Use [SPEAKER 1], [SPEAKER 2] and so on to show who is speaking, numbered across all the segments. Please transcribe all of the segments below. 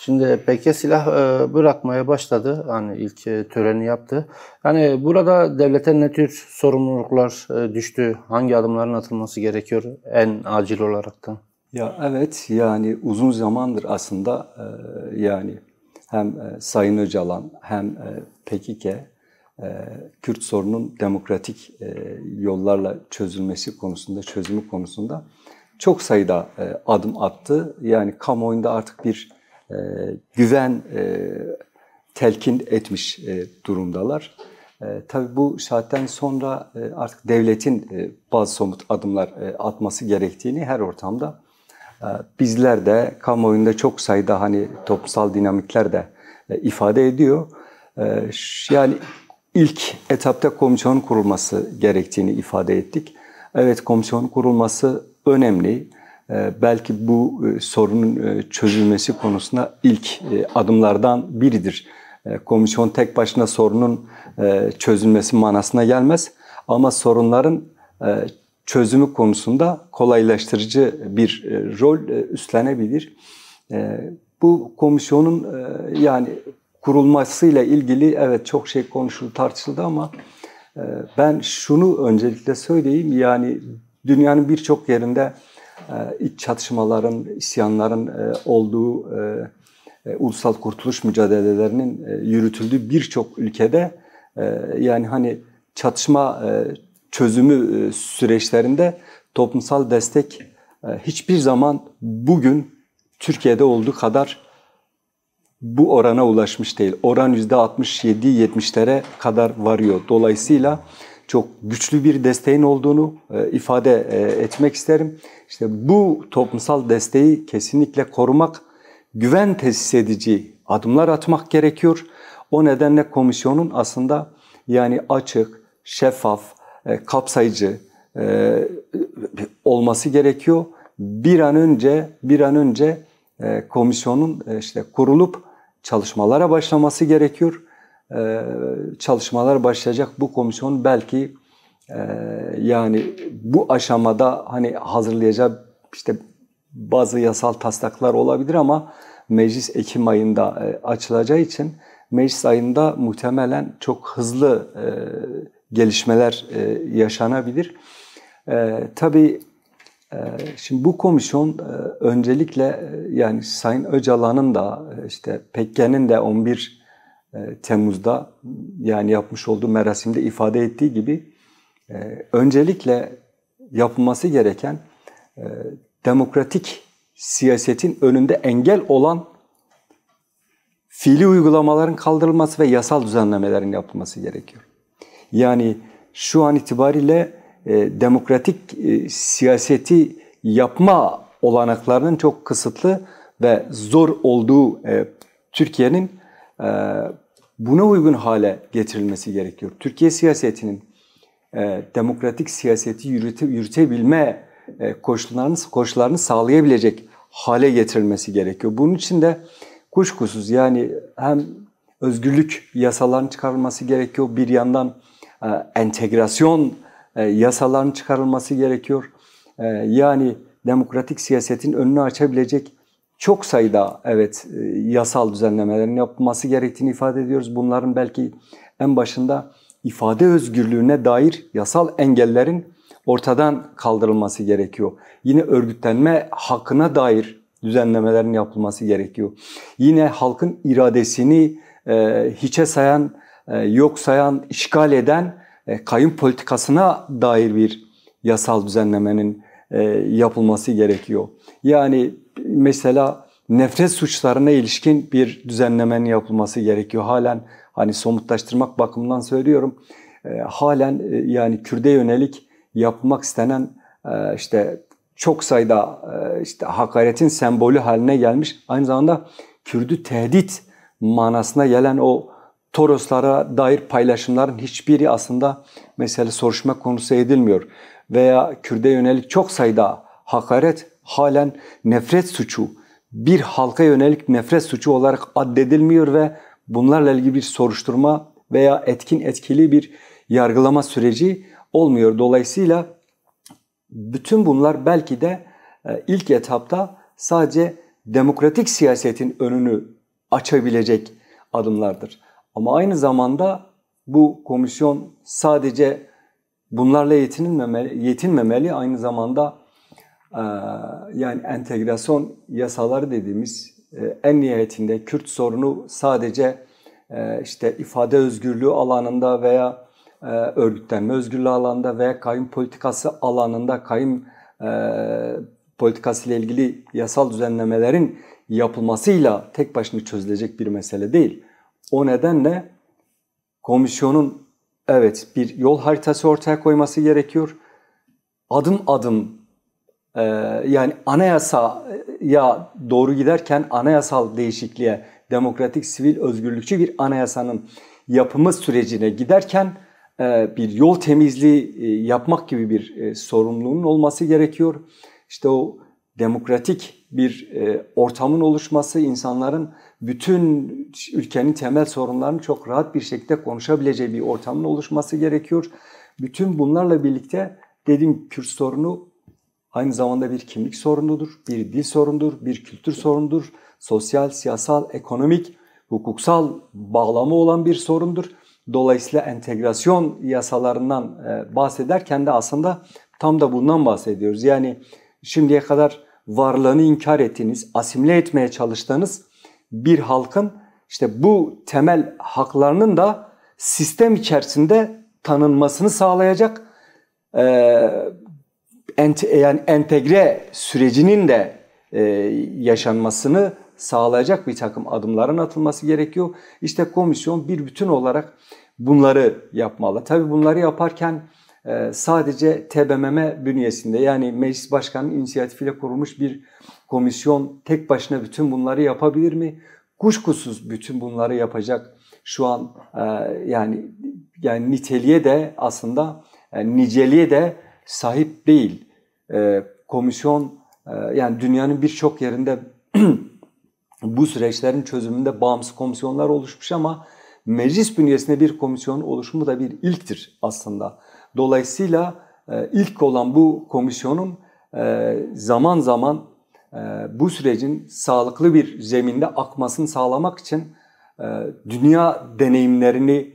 [SPEAKER 1] Şimdi PKK silah bırakmaya başladı. Hani ilk töreni yaptı. Yani burada devlete ne tür sorumluluklar düştü? Hangi adımların atılması gerekiyor en acil olaraktan?
[SPEAKER 2] Ya evet yani uzun zamandır aslında yani hem Sayın Öcalan hem PKK Kürt sorunun demokratik yollarla çözümü konusunda çok sayıda adım attı. Yani kamuoyunda artık bir güven telkin etmiş durumdalar. Tabii bu saatten sonra artık devletin bazı somut adımlar atması gerektiğini her ortamda bizler de kamuoyunda çok sayıda hani toplumsal dinamikler de ifade ediyor. Yani ilk etapta komisyonun kurulması gerektiğini ifade ettik. Evet, komisyonun kurulması önemli. Belki bu sorunun çözülmesi konusunda ilk adımlardan biridir. Komisyon tek başına sorunun çözülmesi manasına gelmez. Ama sorunların çözümü konusunda kolaylaştırıcı bir rol üstlenebilir. Bu komisyonun yani kurulmasıyla ilgili evet çok şey konuşuldu, tartışıldı ama ben şunu öncelikle söyleyeyim. Yani dünyanın birçok yerinde iç çatışmaların, isyanların olduğu, ulusal kurtuluş mücadelelerinin yürütüldüğü birçok ülkede yani hani çatışma çözümü süreçlerinde toplumsal destek hiçbir zaman bugün Türkiye'de olduğu kadar bu orana ulaşmış değil. Oran %67-70'lere kadar varıyor. Dolayısıyla çok güçlü bir desteğin olduğunu ifade etmek isterim. İşte bu toplumsal desteği kesinlikle korumak, güven tesis edici adımlar atmak gerekiyor. O nedenle komisyonun aslında yani açık, şeffaf, kapsayıcı olması gerekiyor. Bir an önce komisyonun işte kurulup çalışmalara başlaması gerekiyor. Çalışmalar başlayacak bu komisyon belki yani bu aşamada hani hazırlayacağı işte bazı yasal taslaklar olabilir ama meclis Ekim ayında açılacağı için meclis ayında muhtemelen çok hızlı gelişmeler yaşanabilir. Tabii şimdi bu komisyon öncelikle yani Sayın Öcalan'ın da işte PKK'nın de 11 Temmuz'da yani yapmış olduğu merasimde ifade ettiği gibi öncelikle yapılması gereken demokratik siyasetin önünde engel olan fiili uygulamaların kaldırılması ve yasal düzenlemelerin yapılması gerekiyor. Yani şu an itibariyle demokratik siyaseti yapma olanaklarının çok kısıtlı ve zor olduğu Türkiye'nin buna uygun hale getirilmesi gerekiyor. Türkiye siyasetinin demokratik siyaseti yürütebilme koşullarını sağlayabilecek hale getirilmesi gerekiyor. Bunun için de kuşkusuz yani hem özgürlük yasalarının çıkarılması gerekiyor, bir yandan entegrasyon yasaların çıkarılması gerekiyor. Yani demokratik siyasetin önünü açabilecek çok sayıda evet yasal düzenlemelerin yapılması gerektiğini ifade ediyoruz. Bunların belki en başında ifade özgürlüğüne dair yasal engellerin ortadan kaldırılması gerekiyor. Yine örgütlenme hakkına dair düzenlemelerin yapılması gerekiyor. Yine halkın iradesini hiçe sayan, yok sayan, işgal eden kayyum politikasına dair bir yasal düzenlemenin yapılması gerekiyor. Yani mesela nefret suçlarına ilişkin bir düzenlemenin yapılması gerekiyor. Halen hani somutlaştırmak bakımından söylüyorum. Halen yani Kürt'e yönelik yapılmak istenen işte çok sayıda işte hakaretin sembolü haline gelmiş. Aynı zamanda Kürt'ü tehdit manasına gelen o Toroslara dair paylaşımların hiçbiri aslında mesela soruşturma konusu edilmiyor. Veya Kürt'e yönelik çok sayıda hakaret halen nefret suçu, bir halka yönelik nefret suçu olarak addedilmiyor ve bunlarla ilgili bir soruşturma veya etkili bir yargılama süreci olmuyor. Dolayısıyla bütün bunlar belki de ilk etapta sadece demokratik siyasetin önünü açabilecek adımlardır. Ama aynı zamanda bu komisyon sadece bunlarla yetinmemeli. Aynı zamanda yani entegrasyon yasaları dediğimiz en nihayetinde Kürt sorunu sadece işte ifade özgürlüğü alanında veya örgütlenme özgürlüğü alanında veya kayyum politikası alanında kayyum politikası ile ilgili yasal düzenlemelerin yapılmasıyla tek başına çözülecek bir mesele değil. O nedenle komisyonun evet bir yol haritası ortaya koyması gerekiyor. Adım adım yani anayasaya doğru giderken anayasal değişikliğe, demokratik, sivil, özgürlükçü bir anayasanın yapımı sürecine giderken bir yol temizliği yapmak gibi bir sorumluluğun olması gerekiyor. İşte o demokratik bir ortamın oluşması, insanların bütün ülkenin temel sorunlarını çok rahat bir şekilde konuşabileceği bir ortamın oluşması gerekiyor. Bütün bunlarla birlikte dediğim Kürt sorunu aynı zamanda bir kimlik sorunudur, bir dil sorunudur, bir kültür sorunudur. Sosyal, siyasal, ekonomik, hukuksal bağlamı olan bir sorundur. Dolayısıyla entegrasyon yasalarından bahsederken de aslında tam da bundan bahsediyoruz. Yani şimdiye kadar varlığını inkar ettiğiniz, asimile etmeye çalıştığınız bir halkın işte bu temel haklarının da sistem içerisinde tanınmasını sağlayacak yani entegre sürecinin de yaşanmasını sağlayacak bir takım adımların atılması gerekiyor. İşte komisyon bir bütün olarak bunları yapmalı. Tabii bunları yaparken sadece TBMM bünyesinde yani Meclis Başkanı'nın inisiyatifiyle kurulmuş bir komisyon tek başına bütün bunları yapabilir mi? Kuşkusuz bütün bunları yapacak şu an yani niteliğe de aslında niceliğe de sahip değil. Komisyon yani dünyanın birçok yerinde bu süreçlerin çözümünde bağımsız komisyonlar oluşmuş ama meclis bünyesinde bir komisyon oluşumu da bir ilktir aslında. Dolayısıyla ilk olan bu komisyonun zaman zaman bu sürecin sağlıklı bir zeminde akmasını sağlamak için dünya deneyimlerini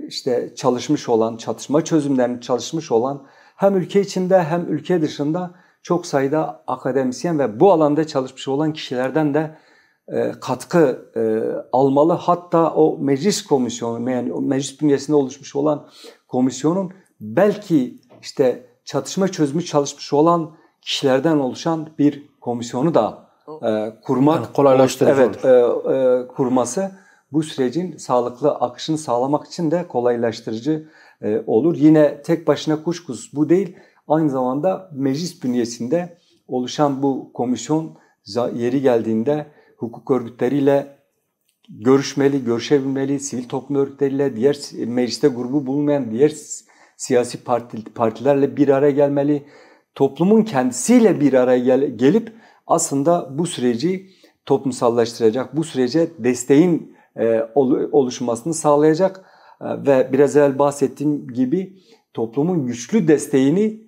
[SPEAKER 2] işte çalışmış olan, çatışma çözümlerini çalışmış olan hem ülke içinde hem ülke dışında çok sayıda akademisyen ve bu alanda çalışmış olan kişilerden de katkı almalı. Hatta o meclis komisyonu yani o meclis bünyesinde oluşmuş olan komisyonun belki işte çatışma çözümü çalışmış olan kişilerden oluşan bir komisyonu da kurmak,
[SPEAKER 1] yani kolaylaştırıcı
[SPEAKER 2] kurması bu sürecin sağlıklı akışını sağlamak için de kolaylaştırıcı olur. Yine tek başına kuşkusuz bu değil. Aynı zamanda meclis bünyesinde oluşan bu komisyon yeri geldiğinde hukuk örgütleriyle görüşmeli, görüşebilmeli, sivil toplum örgütleriyle, diğer mecliste grubu bulunmayan diğer siyasi partilerle bir araya gelmeli. Toplumun kendisiyle bir araya gelip aslında bu süreci toplumsallaştıracak, bu sürece desteğin oluşmasını sağlayacak ve biraz evvel bahsettiğim gibi toplumun güçlü desteğini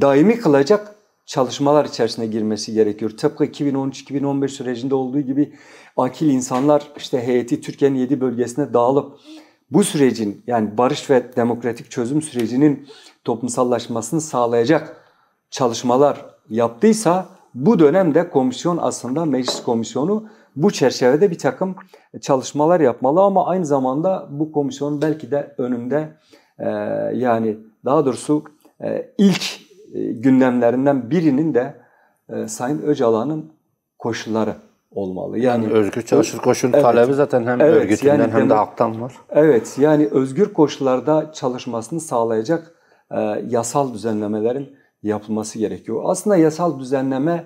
[SPEAKER 2] daimi kılacak çalışmalar içerisine girmesi gerekiyor. Tıpkı 2013-2015 sürecinde olduğu gibi akil insanlar işte heyeti Türkiye'nin 7 bölgesine dağılıp bu sürecin yani barış ve demokratik çözüm sürecinin toplumsallaşmasını sağlayacak çalışmalar yaptıysa bu dönemde komisyon aslında meclis komisyonu bu çerçevede bir takım çalışmalar yapmalı ama aynı zamanda bu komisyonun belki de önünde yani daha doğrusu ilk gündemlerinden birinin de Sayın Öcalan'ın koşulları olmalı.
[SPEAKER 1] Yani özgür çalışır koşul talebi zaten hem örgütünden yani hem de halktan var.
[SPEAKER 2] Evet yani özgür koşullarda çalışmasını sağlayacak yasal düzenlemelerin yapılması gerekiyor. Aslında yasal düzenleme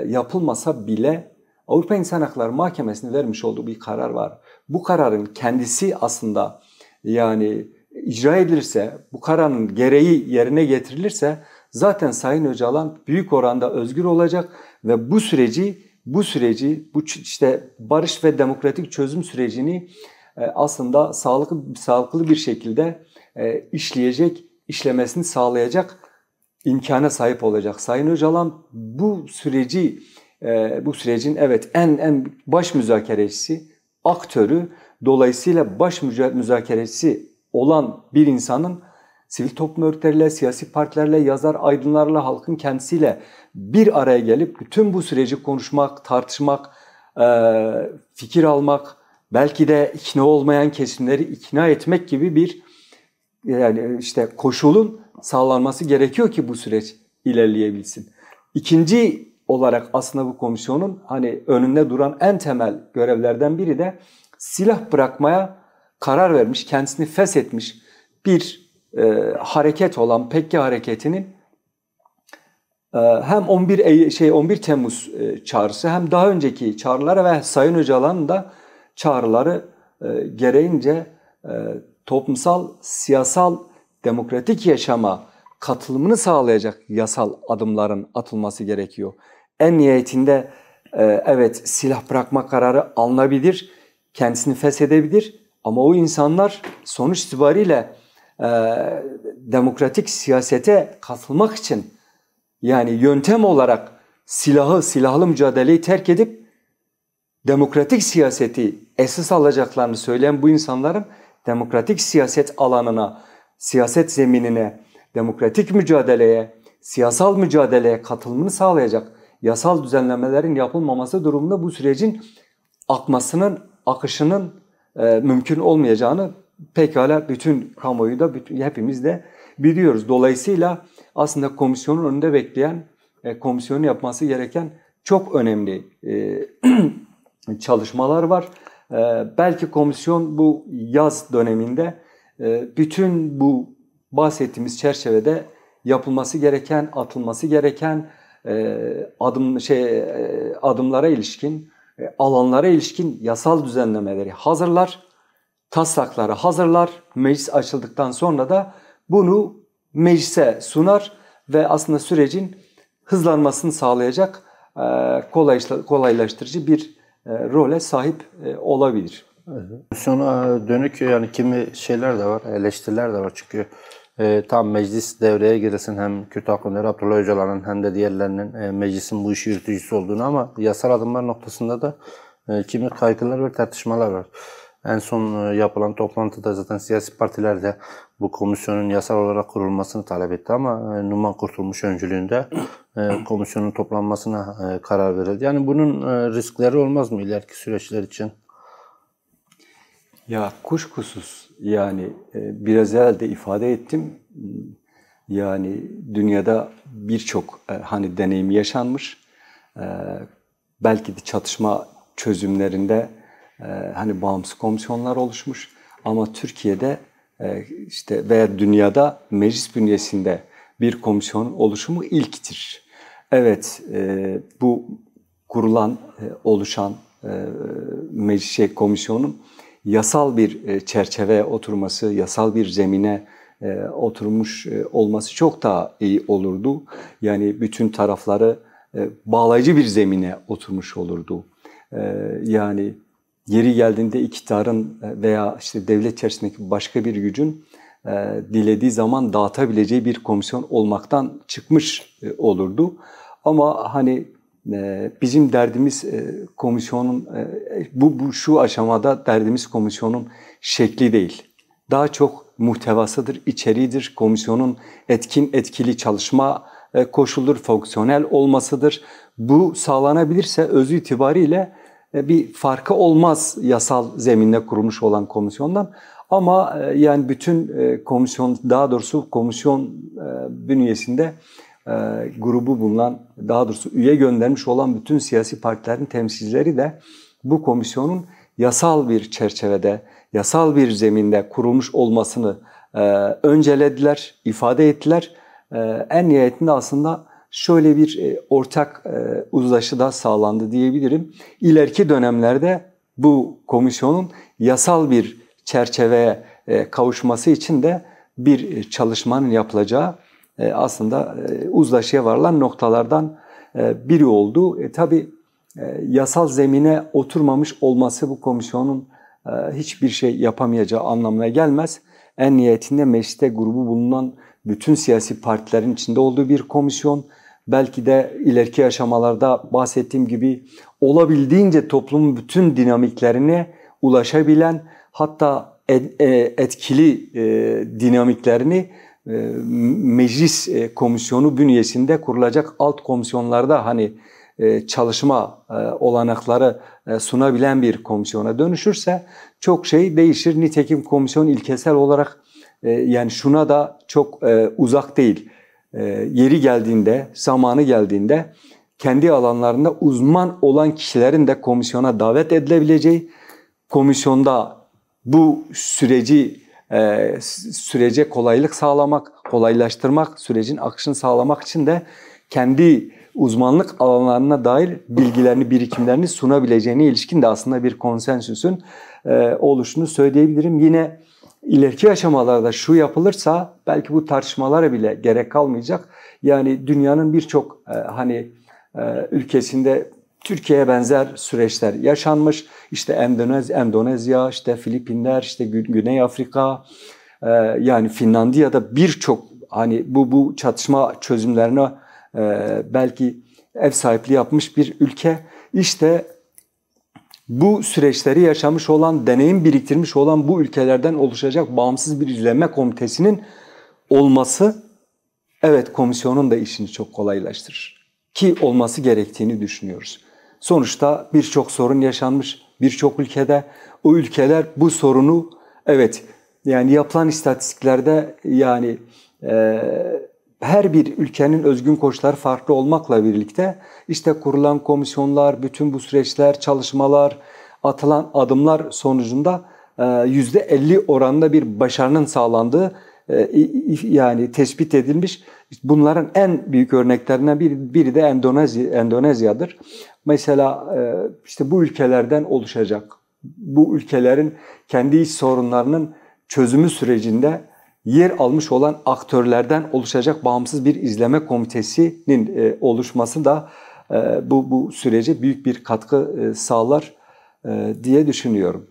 [SPEAKER 2] yapılmasa bile Avrupa İnsan Hakları Mahkemesi'nin vermiş olduğu bir karar var. Bu kararın kendisi aslında yani icra edilirse, bu kararın gereği yerine getirilirse zaten Sayın Öcalan büyük oranda özgür olacak ve bu işte barış ve demokratik çözüm sürecini aslında sağlıklı bir şekilde işlemesini sağlayacak imkana sahip olacak. Sayın Öcalan bu süreci bu sürecin evet en baş müzakerecisi, aktörü, dolayısıyla baş müzakerecisi olan bir insanın sivil toplum örgütleriyle, siyasi partilerle, yazar, aydınlarla, halkın kendisiyle bir araya gelip bütün bu süreci konuşmak, tartışmak, fikir almak, belki de ikna olmayan kesimleri ikna etmek gibi bir yani işte koşulun sağlanması gerekiyor ki bu süreç ilerleyebilsin. İkinci olarak aslında bu komisyonun hani önünde duran en temel görevlerden biri de silah bırakmaya karar vermiş, kendisini feshetmiş bir hareket olan PKK hareketinin hem 11 Temmuz çağrısı hem daha önceki çağrıları ve Sayın Öcalan'ın da çağrıları gereğince toplumsal, siyasal, demokratik yaşama katılımını sağlayacak yasal adımların atılması gerekiyor. En nihayetinde evet silah bırakma kararı alınabilir, kendisini feshedebilir ama o insanlar sonuç itibariyle demokratik siyasete katılmak için yani yöntem olarak silahlı mücadeleyi terk edip demokratik siyaseti esas alacaklarını söyleyen bu insanların demokratik siyaset alanına, siyaset zeminine, demokratik mücadeleye, siyasal mücadeleye katılımını sağlayacak yasal düzenlemelerin yapılmaması durumunda bu sürecin akışının mümkün olmayacağını pekala bütün kamuoyu da hepimiz de biliyoruz. Dolayısıyla aslında komisyonun önünde bekleyen, komisyonun yapması gereken çok önemli çalışmalar var. Belki komisyon bu yaz döneminde bütün bu bahsettiğimiz çerçevede yapılması gereken, atılması gereken adımlara ilişkin, alanlara ilişkin yasal düzenlemeleri hazırlar, taslakları hazırlar. Meclis açıldıktan sonra da bunu meclise sunar ve aslında sürecin hızlanmasını sağlayacak kolaylaştırıcı bir role sahip olabilir.
[SPEAKER 1] Komisyona dönük yani kimi şeyler de var, eleştiriler de var çünkü tam meclis devreye girsin hem Kürt Halk Önderi Abdullah Öcalan'ın hem de diğerlerinin meclisin bu işi yürütücüsü olduğunu ama yasal adımlar noktasında da kimi kaygılar ve tartışmalar var. En son yapılan toplantıda zaten siyasi partiler de bu komisyonun yasal olarak kurulmasını talep etti ama Numan Kurtulmuş öncülüğünde komisyonun toplanmasına karar verildi. Yani bunun riskleri olmaz mı ileriki süreçler için?
[SPEAKER 2] Ya kuşkusuz yani biraz evvel de ifade ettim. Yani dünyada birçok hani deneyim yaşanmış. Belki de çatışma çözümlerinde hani bağımsız komisyonlar oluşmuş ama Türkiye'de işte veya dünyada meclis bünyesinde bir komisyon oluşumu ilktir. Evet, bu kurulan, oluşan komisyonun yasal bir çerçeveye oturması, yasal bir zemine oturmuş olması çok daha iyi olurdu. Yani bütün tarafları bağlayıcı bir zemine oturmuş olurdu. Yani yeri geldiğinde iktidarın veya işte devlet içerisindeki başka bir gücün dilediği zaman dağıtabileceği bir komisyon olmaktan çıkmış olurdu. Ama hani bizim derdimiz komisyonun şu aşamada derdimiz komisyonun şekli değil. Daha çok muhtevasıdır, içeriğidir. Komisyonun etkili çalışma koşuldur, fonksiyonel olmasıdır. Bu sağlanabilirse özü itibariyle bir farkı olmaz yasal zeminde kurulmuş olan komisyondan. Ama yani bütün komisyon, daha doğrusu komisyon bünyesinde grubu bulunan, daha doğrusu üye göndermiş olan bütün siyasi partilerin temsilcileri de bu komisyonun yasal bir çerçevede, yasal bir zeminde kurulmuş olmasını öncelediler, ifade ettiler. En nihayetinde aslında şöyle bir ortak uzlaşı da sağlandı diyebilirim. İleriki dönemlerde bu komisyonun yasal bir çerçeveye kavuşması için de bir çalışmanın yapılacağı aslında uzlaşıya varılan noktalardan biri oldu. Tabii yasal zemine oturmamış olması bu komisyonun hiçbir şey yapamayacağı anlamına gelmez. En nihayetinde mecliste grubu bulunan bütün siyasi partilerin içinde olduğu bir komisyon belki de ileriki aşamalarda bahsettiğim gibi olabildiğince toplumun bütün dinamiklerine ulaşabilen, hatta etkili dinamiklerini meclis komisyonu bünyesinde kurulacak alt komisyonlarda hani çalışma olanakları sunabilen bir komisyona dönüşürse çok şey değişir. Nitekim komisyon ilkesel olarak yani şuna da çok uzak değil. Yeri geldiğinde, zamanı geldiğinde kendi alanlarında uzman olan kişilerin de komisyona davet edilebileceği, komisyonda bu sürece kolaylık sağlamak, kolaylaştırmak, sürecin akışını sağlamak için de kendi uzmanlık alanlarına dair bilgilerini, birikimlerini sunabileceğine ilişkin de aslında bir konsensüsün oluşunu söyleyebilirim. Yine ileriki aşamalarda şu yapılırsa belki bu tartışmalara bile gerek kalmayacak. Yani dünyanın birçok ülkesinde Türkiye'ye benzer süreçler yaşanmış. İşte Endonezya, işte Filipinler, işte Güney Afrika, yani Finlandiya'da birçok hani bu çatışma çözümlerine belki ev sahipliği yapmış bir ülke. İşte bu süreçleri yaşamış olan, deneyim biriktirmiş olan bu ülkelerden oluşacak bağımsız bir izleme komitesinin olması, evet, komisyonun da işini çok kolaylaştırır. Ki olması gerektiğini düşünüyoruz. Sonuçta birçok sorun yaşanmış birçok ülkede. O ülkeler bu sorunu, evet, yani yapılan istatistiklerde yani her bir ülkenin özgün koşulları farklı olmakla birlikte işte kurulan komisyonlar, bütün bu süreçler, çalışmalar, atılan adımlar sonucunda %50 oranında bir başarının sağlandığı yani tespit edilmiş. Bunların en büyük örneklerinden biri de Endonezya'dır. Mesela işte bu ülkelerden oluşacak, bu ülkelerin kendi iç sorunlarının çözümü sürecinde yer almış olan aktörlerden oluşacak bağımsız bir izleme komitesinin oluşması da bu sürece büyük bir katkı sağlar diye düşünüyorum.